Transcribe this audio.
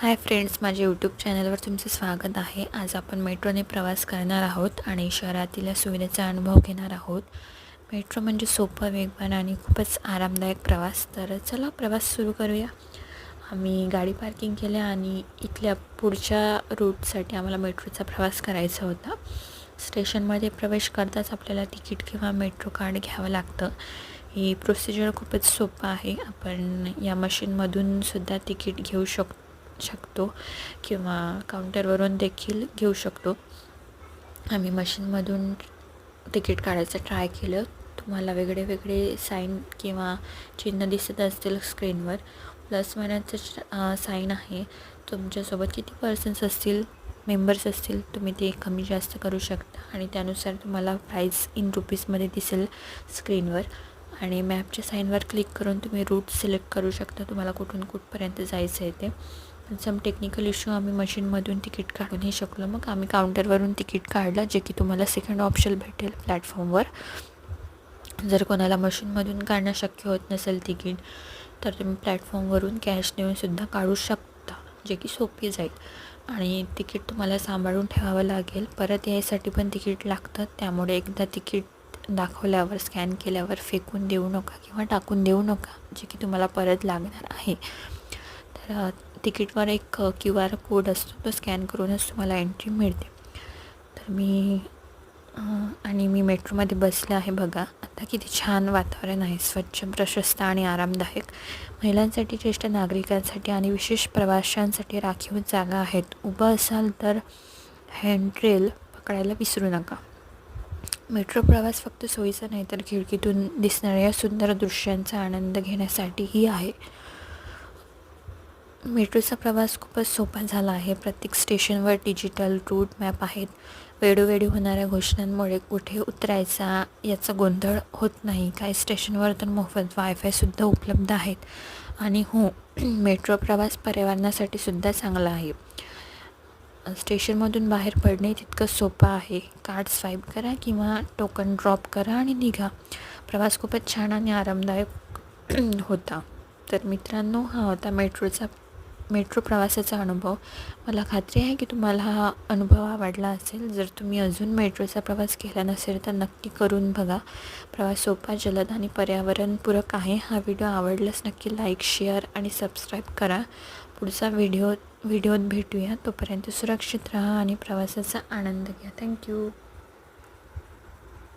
Hi friends, माझ्या YouTube चॅनलवर तुमचं स्वागत आहे. आज आपण मेट्रोने प्रवास करणार आहोत आणि शहरातील या सुविधेचा अनुभव घेणार आहोत. मेट्रो म्हणजे सोपं, वेगवान आणि खूपच आरामदायक प्रवास. तर चला प्रवास सुरू करूया. आम्ही गाडी पार्किंग केल्या आणि इथल्या पुढच्या रूटसाठी आम्हाला मेट्रोचा प्रवास करायचा होता. स्टेशनमध्ये प्रवेश करताच आपल्याला तिकीट किंवा मेट्रो कार्ड घ्यावं लागतं. ही प्रोसिजर खूपच सोपं आहे. आपण या मशीनमधून सुद्धा तिकीट घेऊ शकतो किंवा काउंटरवरून देखील घेऊ शकतो. आम्ही मशीनमधून तिकीट काढायचं ट्राय केलं. तुम्हाला वेगळे साईन किंवा चिन्ह दिसत असतील स्क्रीनवर. प्लस मायनसचं साईन आहे. तुमच्यासोबत किती पर्सन्स असतील, मेंबर्स असतील, तुम्ही ते कमी जास्त करू शकता आणि त्यानुसार तुम्हाला प्राईस इन रुपीजमध्ये दिसेल स्क्रीनवर. आणि मॅपच्या साईनवर क्लिक करून तुम्ही रूट सिलेक्ट करू शकता, तुम्हाला कुठून कुठपर्यंत जायचं आहे ते. पण सम टेक्निकल इश्यू आम्ही मशीनमधून तिकीट काढूनही शकलो. मग आम्ही काउंटरवरून तिकीट काढलं, जे की तुम्हाला सेकंड ऑप्शन भेटेल प्लॅटफॉर्मवर. जर कोणाला मशीनमधून काढणं शक्य होत नसेल तिकीट, तर तुम्ही प्लॅटफॉर्मवरून कॅश देऊनसुद्धा काढू शकता, जे की सोपी जाईल. आणि तिकीट तुम्हाला सांभाळून ठेवावं लागेल. परत यायसाठी पण तिकीट लागतं. त्यामुळे एकदा तिकीट दाखवल्यावर, स्कॅन केल्यावर फेकून देऊ नका किंवा टाकून देऊ नका, जे की तुम्हाला परत लागणार आहे. तर तिकीटवर एक QR कोड असतो, तो स्कॅन करूनच तुम्हाला एंट्री मिळते. तर मी मेट्रोमध्ये बसले आहे. बघा आता किती छान वातावरण आहे, स्वच्छ, प्रशस्त आणि आरामदायक. महिलांसाठी, ज्येष्ठ नागरिकांसाठी आणि विशेष प्रवाशांसाठी राखीव जागा आहेत. उभं असाल तर हँडरेल पकडायला विसरू नका. मेट्रो प्रवास फक्त सोयीचा नाही, तर खिडकीतून दिसणाऱ्या सुंदर दृश्यांचा आनंद घेण्यासाठीही आहे. मेट्रोचा प्रवास खूपच सोपा झाला आहे. प्रत्येक स्टेशनवर डिजिटल रूट मॅप आहेत. वेळोवेळी होणाऱ्या घोषणांमुळे कुठे उतरायचा याचा गोंधळ होत नाही. काही स्टेशनवर तर मोफत वायफायसुद्धा उपलब्ध आहेत. आणि हो, मेट्रो प्रवास पर्यावरणासाठी सुद्धा चांगला आहे. स्टेशनमधून बाहेर पडणे तितकं सोपं आहे. कार्ड स्वाईप करा किंवा टोकन ड्रॉप करा आणि निघा. प्रवास खूपच छान आणि आरामदायक होता. तर मित्रांनो, हा होता मेट्रो प्रवासाचा अनुभव. मला खात्री आहे की तुम्हाला हा अनुभव आवडला असेल. जर तुम्ही अजून मेट्रोचा प्रवास केला नसेल तर नक्की करून बघा. प्रवास सोपा, जलद आणि पर्यावरणपूरक आहे. हा व्हिडिओ आवडल्यास नक्की लाईक, शेअर आणि सबस्क्राईब करा. पुढचा व्हिडिओत भेटूया. तोपर्यंत सुरक्षित राहा आणि प्रवासाचा आनंद घ्या. थँक्यू.